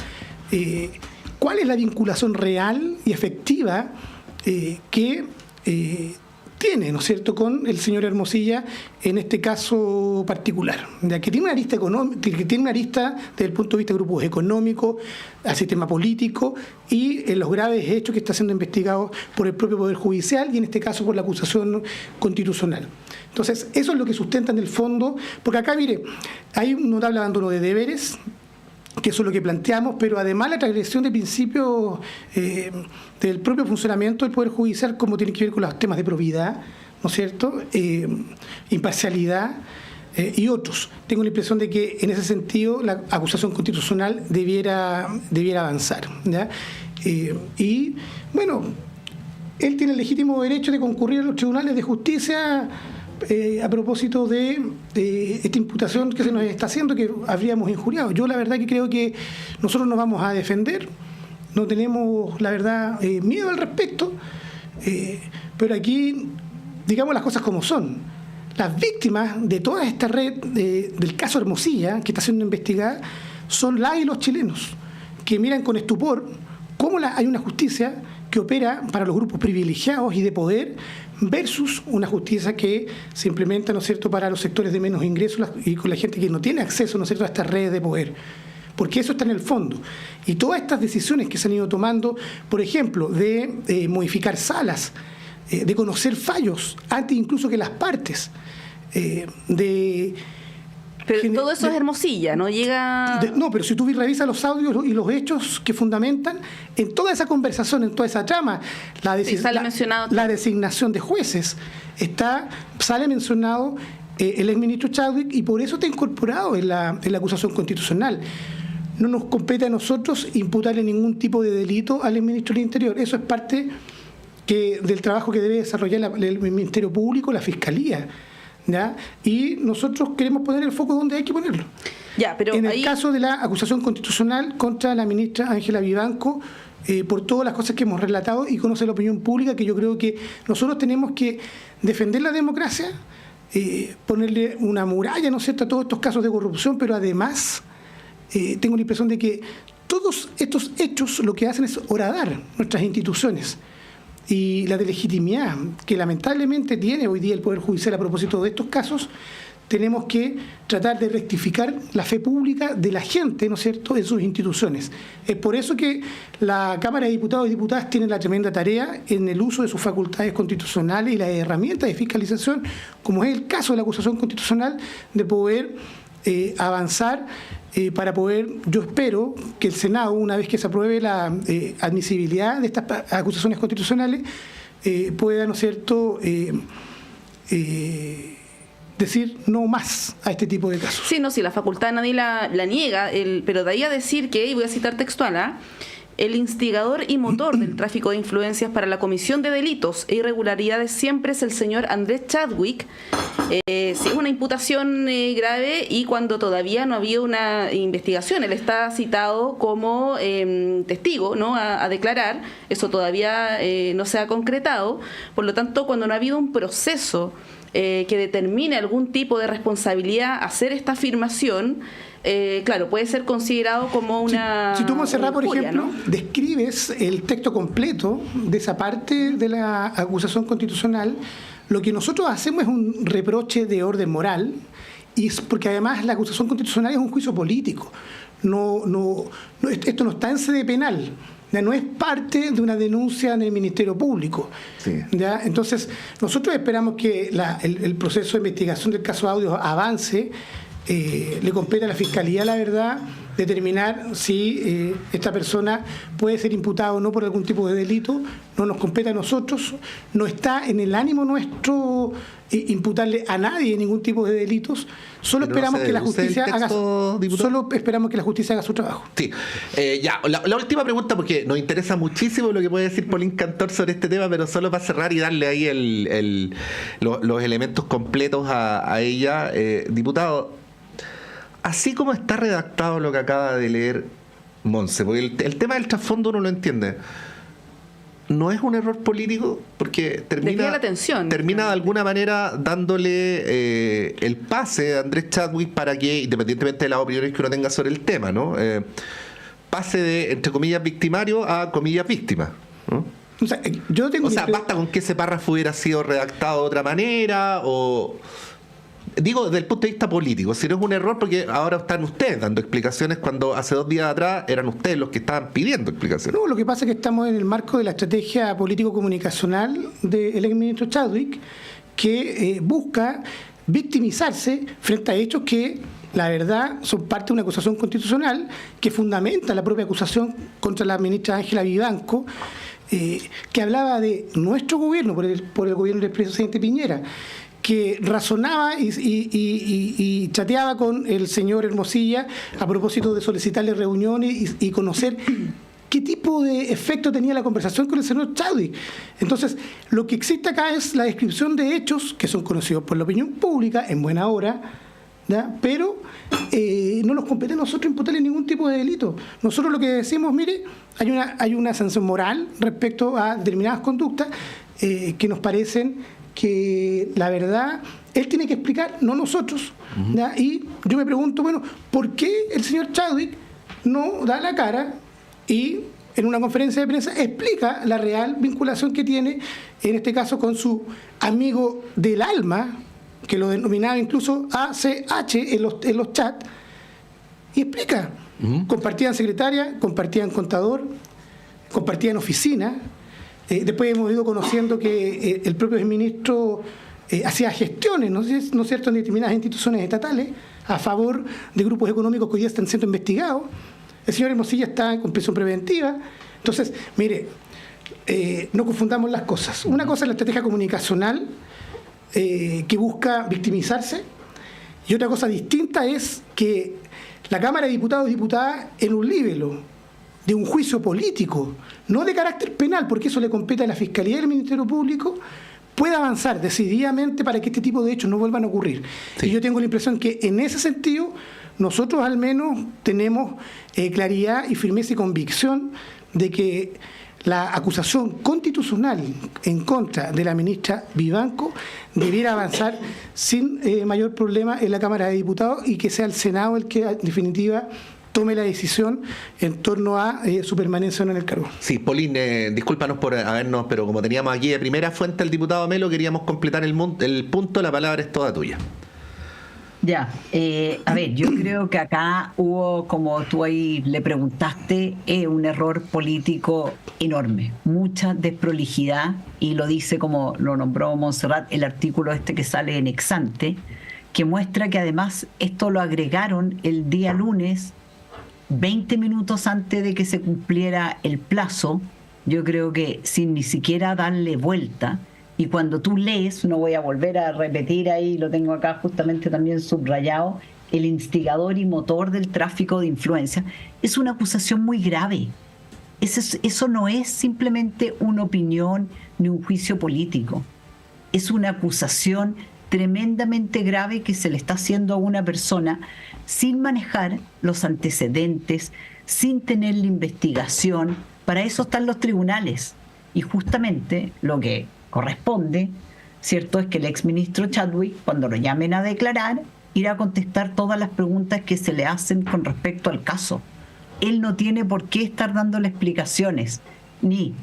¿Cuál es la vinculación real y efectiva que tiene, ¿no es cierto?, con el señor Hermosilla en este caso particular, ya que tiene una arista económica, que tiene una arista desde el punto de vista de grupos económicos, al sistema político y en los graves hechos que está siendo investigado por el propio Poder Judicial y en este caso por la acusación constitucional. Entonces, eso es lo que sustenta en el fondo, porque acá, mire, hay un notable abandono de deberes, que eso es lo que planteamos, pero además la transgresión de principios del propio funcionamiento del Poder Judicial, como tiene que ver con los temas de probidad, ¿no es cierto?, imparcialidad y otros. Tengo la impresión de que en ese sentido la acusación constitucional debiera avanzar, ¿ya? Y bueno, él tiene el legítimo derecho de concurrir a los tribunales de justicia a propósito de esta imputación que se nos está haciendo, que habríamos injuriado. Yo la verdad que creo que nosotros nos vamos a defender, no tenemos la verdad miedo al respecto, pero aquí digamos las cosas como son. Las víctimas de toda esta red del caso Hermosilla, que está siendo investigada, son las y los chilenos, que miran con estupor cómo hay una justicia que opera para los grupos privilegiados y de poder versus una justicia que se implementa, ¿no es cierto?, para los sectores de menos ingresos y con la gente que no tiene acceso, ¿no es cierto?, a estas redes de poder. Porque eso está en el fondo. Y todas estas decisiones que se han ido tomando, por ejemplo, de modificar salas, de conocer fallos, antes incluso que las partes, Pero todo eso es Hermosilla, ¿no? No, pero si tú revisas los audios y los hechos que fundamentan, en toda esa conversación, en toda esa trama, la designación de jueces, sale mencionado el exministro Chadwick y por eso está incorporado en la acusación constitucional. No nos compete a nosotros imputarle ningún tipo de delito al exministro del Interior. Eso es parte del trabajo que debe desarrollar el Ministerio Público, la Fiscalía, ¿ya? Y nosotros queremos poner el foco donde hay que ponerlo. Ya, pero en el caso de la acusación constitucional contra la ministra Ángela Vivanco, por todas las cosas que hemos relatado y conoce la opinión pública, que yo creo que nosotros tenemos que defender la democracia, ponerle una muralla, ¿no es cierto?, a todos estos casos de corrupción, pero además tengo la impresión de que todos estos hechos lo que hacen es horadar nuestras instituciones. Y la de legitimidad que lamentablemente tiene hoy día el Poder Judicial a propósito de estos casos, tenemos que tratar de rectificar la fe pública de la gente, ¿no es cierto?, en sus instituciones. Es por eso que la Cámara de Diputados y Diputadas tiene la tremenda tarea en el uso de sus facultades constitucionales y las herramientas de fiscalización, como es el caso de la acusación constitucional, de poder avanzar para poder, yo espero que el Senado, una vez que se apruebe la admisibilidad de estas acusaciones constitucionales, pueda, ¿no es cierto?, decir no más a este tipo de casos. Sí, no, sí, la facultad nadie la niega, pero de ahí a decir que, y voy a citar textual, el instigador y motor del tráfico de influencias para la comisión de delitos e irregularidades siempre es el señor Andrés Chadwick. Sí, es una imputación grave y cuando todavía no había una investigación. Él está citado como testigo, ¿no?, a declarar. Eso todavía no se ha concretado. Por lo tanto, cuando no ha habido un proceso que determine algún tipo de responsabilidad hacer esta afirmación, claro, puede ser considerado como una... Si tú, Monserrat, por ejemplo, ¿no?, describes el texto completo de esa parte de la acusación constitucional, lo que nosotros hacemos es un reproche de orden moral, y es porque además la acusación constitucional es un juicio político. Esto no está en sede penal. ya no es parte de una denuncia en el Ministerio Público. Sí. ¿Ya? Entonces, nosotros esperamos que el proceso de investigación del caso Audio avance. Le compete a la Fiscalía, la verdad, determinar si esta persona puede ser imputada o no por algún tipo de delito. No nos compete a nosotros, no está en el ánimo nuestro imputarle a nadie ningún tipo de delitos. Solo esperamos que la justicia haga su trabajo. Sí. La última pregunta, porque nos interesa muchísimo lo que puede decir Paulín Cantor sobre este tema, pero solo para cerrar y darle ahí los elementos completos a ella. Diputado, así como está redactado lo que acaba de leer Monse, porque el tema del trasfondo uno lo entiende, ¿no es un error político? Porque termina de alguna manera dándole el pase a Andrés Chadwick para que, independientemente de las opiniones que uno tenga sobre el tema, ¿no? Pase de, entre comillas, victimario a comillas víctima, ¿no? Basta con que ese párrafo hubiera sido redactado de otra manera, o... Digo, desde el punto de vista político, si no es un error, porque ahora están ustedes dando explicaciones cuando hace 2 días atrás eran ustedes los que estaban pidiendo explicaciones. No, lo que pasa es que estamos en el marco de la estrategia político-comunicacional del exministro Chadwick, que busca victimizarse frente a hechos que, la verdad, son parte de una acusación constitucional que fundamenta la propia acusación contra la ministra Ángela Vivanco, que hablaba de nuestro gobierno, por el gobierno del presidente Piñera, que razonaba y chateaba con el señor Hermosilla a propósito de solicitarle reuniones y conocer qué tipo de efecto tenía la conversación con el señor Chadwick. Entonces, lo que existe acá es la descripción de hechos que son conocidos por la opinión pública en buena hora, ¿ya? Pero no nos compete a nosotros imputarle ningún tipo de delito. Nosotros lo que decimos, mire, hay una sanción moral respecto a determinadas conductas que nos parecen que, la verdad, él tiene que explicar, no nosotros. ¿Ya? Y yo me pregunto, bueno, ¿por qué el señor Chadwick no da la cara y en una conferencia de prensa explica la real vinculación que tiene, en este caso con su amigo del alma, que lo denominaba incluso ACH en los chats, y explica? Compartían secretaria, compartían contador, compartían oficina. Después hemos ido conociendo que el propio ministro hacía gestiones, ¿no es cierto?, en determinadas instituciones estatales a favor de grupos económicos que hoy día están siendo investigados. El señor Hermosilla está con prisión preventiva. Entonces, mire, no confundamos las cosas. Una cosa es la estrategia comunicacional que busca victimizarse, y otra cosa distinta es que la Cámara de Diputados y Diputadas, en un libelo de un juicio político, no de carácter penal, porque eso le compete a la Fiscalía y al Ministerio Público, pueda avanzar decididamente para que este tipo de hechos no vuelvan a ocurrir. Sí. Y yo tengo la impresión que en ese sentido nosotros al menos tenemos claridad y firmeza y convicción de que la acusación constitucional en contra de la ministra Vivanco debiera avanzar sin mayor problema en la Cámara de Diputados, y que sea el Senado el que en definitiva tome la decisión en torno a su permanencia en el cargo. Sí, Paulín, discúlpanos por habernos, pero como teníamos aquí de primera fuente al diputado Melo, queríamos completar el punto, la palabra es toda tuya. Ya, a ver, yo creo que acá hubo, como tú ahí le preguntaste, un error político enorme, mucha desprolijidad, y lo dice, como lo nombró Montserrat, el artículo este que sale en Exante, que muestra que además esto lo agregaron el día lunes, 20 minutos antes de que se cumpliera el plazo, yo creo que sin ni siquiera darle vuelta. Y cuando tú lees, no voy a volver a repetir ahí, lo tengo acá justamente también subrayado, el instigador y motor del tráfico de influencia, es una acusación muy grave. Eso no es simplemente una opinión ni un juicio político. Es una acusación tremendamente grave que se le está haciendo a una persona sin manejar los antecedentes, sin tener la investigación. Para eso están los tribunales. Y justamente lo que corresponde, ¿cierto?, es que el exministro Chadwick, cuando lo llamen a declarar, irá a contestar todas las preguntas que se le hacen con respecto al caso. Él no tiene por qué estar dándole explicaciones, ni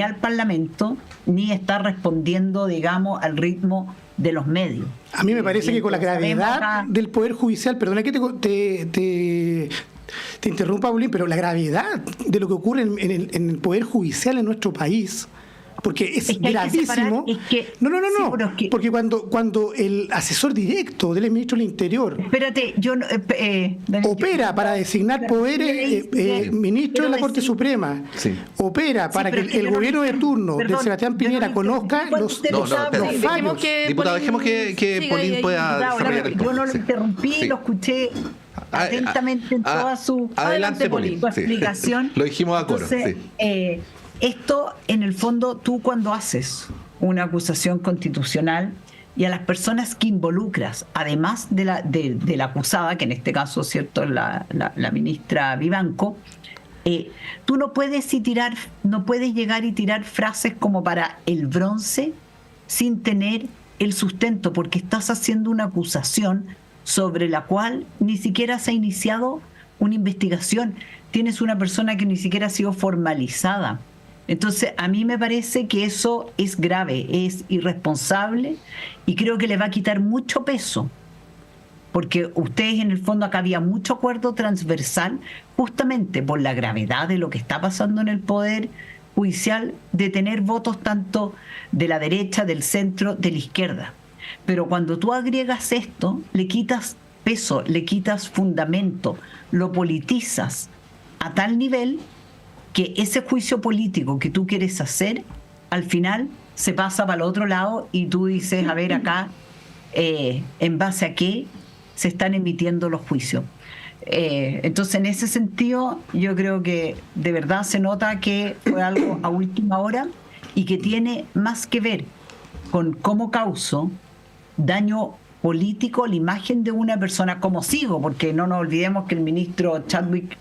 al Parlamento, ni estar respondiendo, digamos, al ritmo de los medios. A mí me parece que con la gravedad del Poder Judicial, perdona que te te interrumpa, Paulín, pero la gravedad de lo que ocurre en el Poder Judicial en nuestro país, porque es gravísimo. Porque cuando el asesor directo del ministro del Interior opera para designar poderes ministros de la Corte Suprema, opera para que el gobierno de turno de Sebastián Piñera conozca los fallos. Diputado, dejemos que Paulín pueda desarrollar el punto. Yo no lo interrumpí, lo escuché atentamente en toda su explicación. Lo dijimos a coro. Entonces, esto, en el fondo, tú cuando haces una acusación constitucional y a las personas que involucras, además de la acusada, que en este caso, cierto, la ministra Vivanco, tú no puedes llegar y tirar frases como para el bronce sin tener el sustento, porque estás haciendo una acusación sobre la cual ni siquiera se ha iniciado una investigación. Tienes una persona que ni siquiera ha sido formalizada. Entonces, a mí me parece que eso es grave, es irresponsable y creo que le va a quitar mucho peso, porque ustedes, en el fondo, acá había mucho acuerdo transversal justamente por la gravedad de lo que está pasando en el Poder Judicial, de tener votos tanto de la derecha, del centro, de la izquierda. Pero cuando tú agregas esto, le quitas peso, le quitas fundamento, lo politizas a tal nivel que ese juicio político que tú quieres hacer, al final se pasa para el otro lado y tú dices, a ver, acá, ¿en base a qué se están emitiendo los juicios? Entonces, en ese sentido, yo creo que de verdad se nota que fue algo a última hora y que tiene más que ver con cómo causó daño político la imagen de una persona, como sigo, porque no nos olvidemos que el ministro Chadwick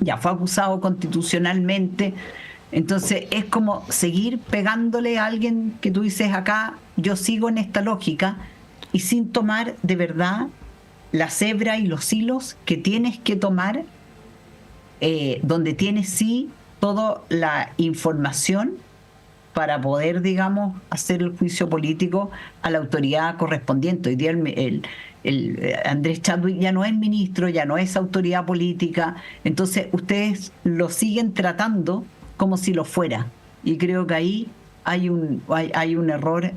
ya fue acusado constitucionalmente. Entonces es como seguir pegándole a alguien que tú dices, acá yo sigo en esta lógica, y sin tomar de verdad la cebra y los hilos que tienes que tomar, donde tienes sí toda la información para poder, digamos, hacer el juicio político a la autoridad correspondiente. Hoy día el Andrés Chadwick ya no es ministro, ya no es autoridad política, entonces ustedes lo siguen tratando como si lo fuera, y creo que ahí hay un error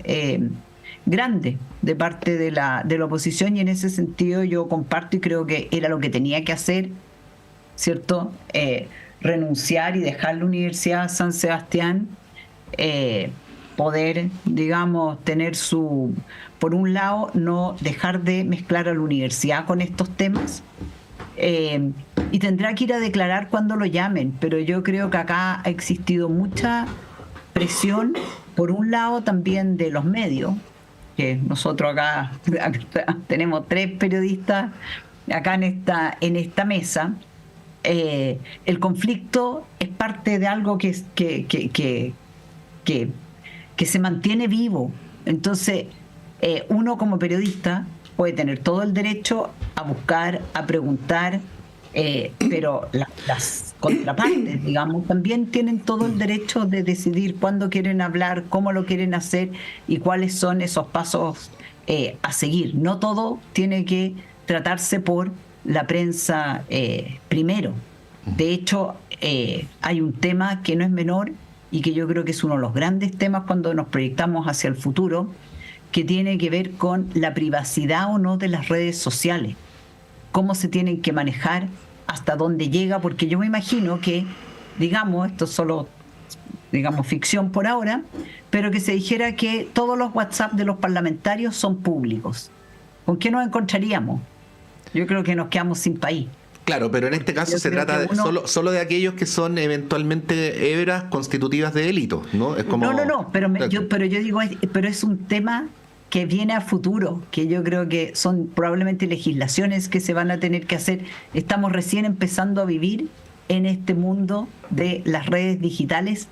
grande de parte de la oposición, y en ese sentido yo comparto y creo que era lo que tenía que hacer, ¿cierto? Renunciar y dejar la Universidad San Sebastián, poder, digamos, tener por un lado, no dejar de mezclar a la universidad con estos temas, y tendrá que ir a declarar cuando lo llamen, pero yo creo que acá ha existido mucha presión, por un lado también de los medios, que nosotros acá tenemos 3 periodistas acá en esta mesa. El conflicto es parte de algo que se mantiene vivo. Entonces, uno como periodista puede tener todo el derecho a buscar, a preguntar, pero las contrapartes, digamos, también tienen todo el derecho de decidir cuándo quieren hablar, cómo lo quieren hacer y cuáles son esos pasos a seguir. No todo tiene que tratarse por la prensa primero. De hecho, hay un tema que no es menor y que yo creo que es uno de los grandes temas cuando nos proyectamos hacia el futuro, que tiene que ver con la privacidad o no de las redes sociales, cómo se tienen que manejar, hasta dónde llega, porque yo me imagino que, digamos, esto es solo, digamos, ficción por ahora, pero que se dijera que todos los WhatsApp de los parlamentarios son públicos. ¿Con qué nos encontraríamos? Yo creo que nos quedamos sin país. Claro, pero en este caso se trata solo de aquellos que son eventualmente hebras constitutivas de delito, ¿no? Es como... No, pero yo digo, pero es un tema que viene a futuro, que yo creo que son probablemente legislaciones que se van a tener que hacer. Estamos recién empezando a vivir en este mundo de las redes digitales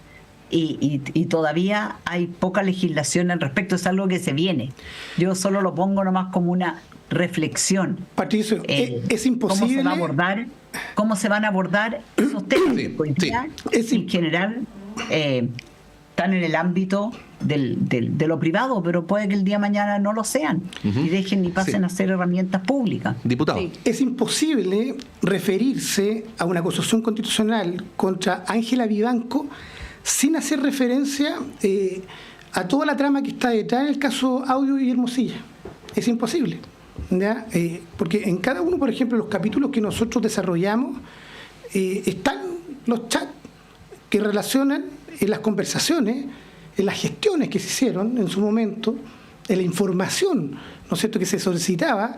y todavía hay poca legislación al respecto. Es algo que se viene. Yo solo lo pongo nomás como una reflexión. Patricio, es imposible. ¿Cómo se van a abordar esos temas? Sí. En general, están en el ámbito de lo privado, pero puede que el día de mañana no lo sean y dejen y pasen a ser herramientas públicas. Diputado. Sí. Es imposible referirse a una acusación constitucional contra Ángela Vivanco sin hacer referencia a toda la trama que está detrás del caso Audio y Hermosilla. Es imposible, ¿ya? Porque en cada uno, por ejemplo, los capítulos que nosotros desarrollamos, están los chats que relacionan en las conversaciones, en las gestiones que se hicieron en su momento, en la información, ¿no es cierto?, que se solicitaba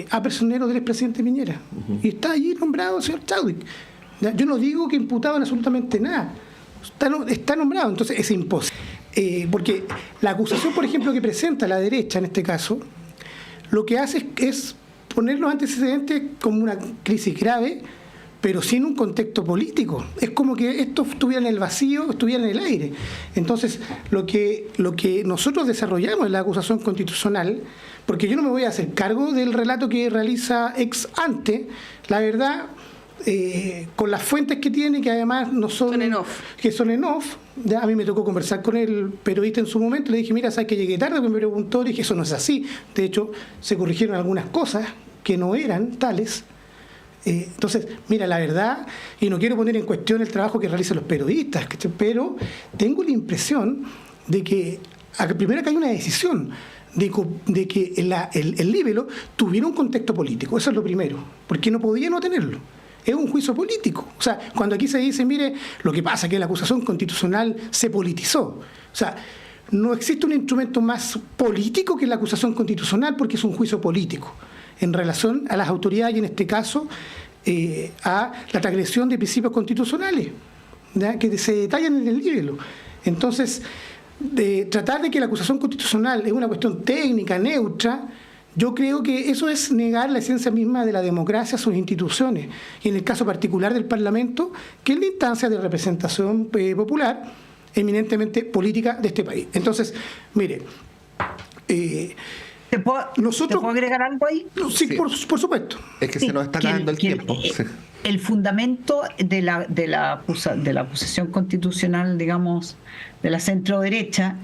a personeros del expresidente Piñera. Y está allí nombrado el señor Chadwick. ¿Ya? Yo no digo que imputado en absolutamente nada. Está nombrado, entonces es imposible. Porque la acusación, por ejemplo, que presenta la derecha en este caso, lo que hace es poner los antecedentes como una crisis grave, pero sin un contexto político. Es como que esto estuviera en el vacío, estuviera en el aire. Entonces, lo que nosotros desarrollamos en la acusación constitucional, porque yo no me voy a hacer cargo del relato que realiza ex ante, la verdad, con las fuentes que tiene, que además no son en off. Que son en off. Ya a mí me tocó conversar con el periodista en su momento, le dije, mira, sabes que llegué tarde, me preguntó, le dije, eso no es así. De hecho, se corrigieron algunas cosas que no eran tales. Entonces, mira, la verdad, y no quiero poner en cuestión el trabajo que realizan los periodistas, pero tengo la impresión de que, primero que hay una decisión de que el libelo tuviera un contexto político. Eso es lo primero, porque no podía no tenerlo. Es un juicio político. O sea, cuando aquí se dice, mire, lo que pasa es que la acusación constitucional se politizó. O sea, no existe un instrumento más político que la acusación constitucional porque es un juicio político en relación a las autoridades y en este caso a la transgresión de principios constitucionales, ¿ya?, que se detallan en el libelo. Entonces, tratar de que la acusación constitucional es una cuestión técnica, neutra, yo creo que eso es negar la esencia misma de la democracia, sus instituciones, y en el caso particular del Parlamento, que es la instancia de representación popular, eminentemente política de este país. Entonces, mire, ¿Te puedo agregar algo ahí? Sí, sí. Por supuesto. Es que se nos está acabando el tiempo. Sí. El fundamento de la acusación constitucional, digamos, de la centro-derecha,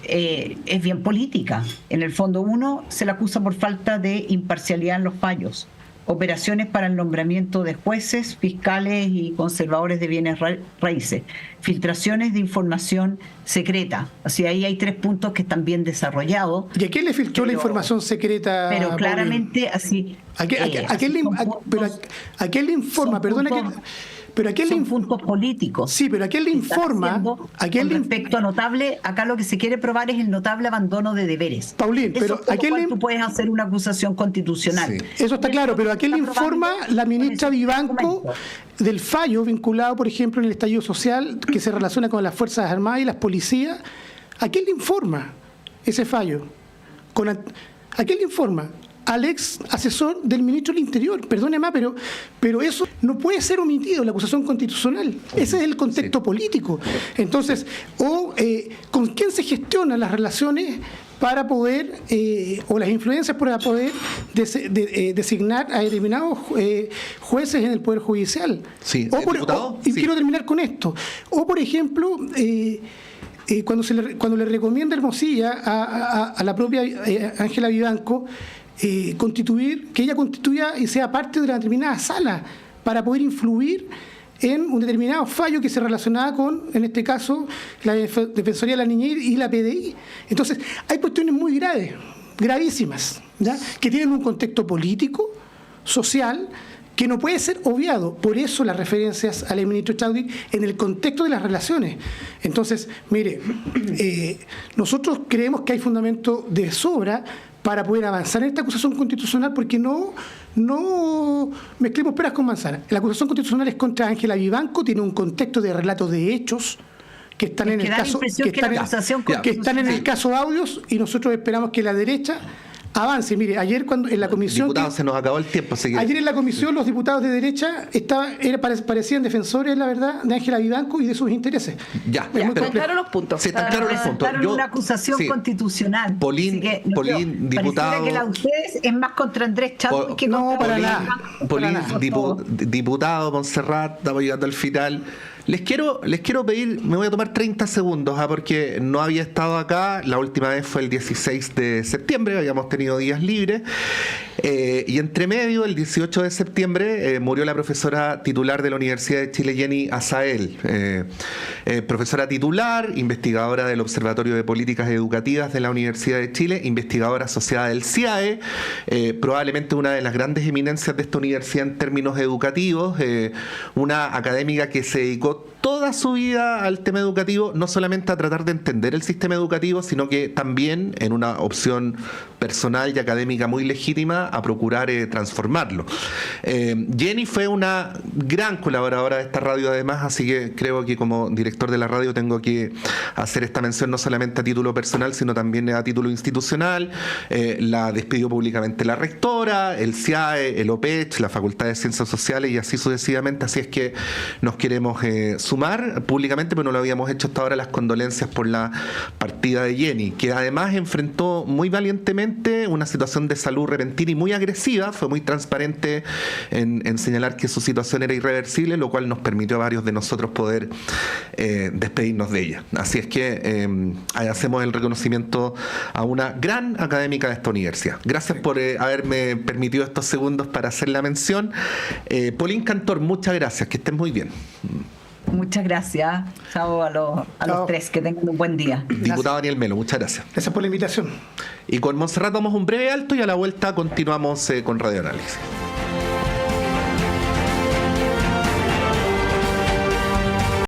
es bien política. En el fondo, uno se le acusa por falta de imparcialidad en los fallos, operaciones para el nombramiento de jueces, fiscales y conservadores de bienes raíces, filtraciones de información secreta. Así ahí hay 3 puntos que están bien desarrollados. ¿Y a quién le filtró la información secreta? Pero claramente así. ¿A quién le informa? Perdona que... Pero aquel son puntos políticos. Sí, pero aquel le informa. Con respecto a notable, acá lo que se quiere probar es el notable abandono de deberes. Paulín, pero aquel tú puedes hacer una acusación constitucional. Sí. Eso está claro, pero aquel le informa la ministra Vivanco del fallo vinculado, por ejemplo, en el estallido social que se relaciona con las Fuerzas Armadas y las policías. ¿A quién le informa ese fallo? ¿A quién le informa? Al ex asesor del ministro del Interior. Perdóneme, pero eso no puede ser omitido en la acusación constitucional. Ese es el contexto político. Entonces, ¿con quién se gestionan las relaciones para poder, o las influencias para poder designar a determinados jueces en el Poder Judicial? Sí, y quiero terminar con esto. O, por ejemplo... cuando le recomienda Hermosilla a la propia Ángela Vivanco que ella constituya y sea parte de una determinada sala para poder influir en un determinado fallo que se relacionaba con, en este caso, la Defensoría de la Niñez y la PDI. Entonces, hay cuestiones muy graves, gravísimas, ¿ya?, que tienen un contexto político, social, que no puede ser obviado. Por eso las referencias al ministro Chadwick en el contexto de las relaciones. Entonces, mire, nosotros creemos que hay fundamento de sobra para poder avanzar en esta acusación constitucional, porque no mezclemos peras con manzanas. La acusación constitucional es contra Ángela Vivanco, tiene un contexto de relatos de hechos que están en el caso que están en el caso Audios, y nosotros esperamos que la derecha avance. Mire, ayer cuando en la comisión... Diputado, se nos acabó el tiempo. Ayer en la comisión los diputados de derecha parecían defensores, la verdad, de Ángela Vivanco y de sus intereses. Están claros los puntos. Sí, están claros los puntos. Una acusación constitucional. Polín, diputado... que la de ustedes es más contra Andrés Chadwick que no, contra para nada. Diputado Montserrat, estamos llegando al final. Les quiero pedir, me voy a tomar 30 segundos, porque no había estado acá, la última vez fue el 16 de septiembre, habíamos tenido días libres, y entre medio, el 18 de septiembre, murió la profesora titular de la Universidad de Chile, Jenny Azael, profesora titular, investigadora del Observatorio de Políticas Educativas de la Universidad de Chile, investigadora asociada del CIAE, probablemente una de las grandes eminencias de esta universidad en términos educativos, una académica que se dedicó toda su vida al tema educativo, no solamente a tratar de entender el sistema educativo, sino que también, en una opción personal y académica muy legítima, a procurar transformarlo. Jenny fue una gran colaboradora de esta radio además, así que creo que como director de la radio tengo que hacer esta mención no solamente a título personal, sino también a título institucional. La despidió públicamente la rectora, el CIAE, el OPECH, la Facultad de Ciencias Sociales y así sucesivamente, así es que nos queremos sumar públicamente, pero no lo habíamos hecho hasta ahora, las condolencias por la partida de Jenny, que además enfrentó muy valientemente una situación de salud repentina y muy agresiva, fue muy transparente en señalar que su situación era irreversible, lo cual nos permitió a varios de nosotros poder despedirnos de ella. Así es que hacemos el reconocimiento a una gran académica de esta universidad. Gracias por haberme permitido estos segundos para hacer la mención. Paulín Cantor, muchas gracias, que estén muy bien. Muchas gracias. Chao a los tres. Que tengan un buen día. Diputado Daniel Melo, muchas gracias. Gracias por la invitación. Y con Montserrat damos un breve alto y a la vuelta continuamos con Radio Análisis.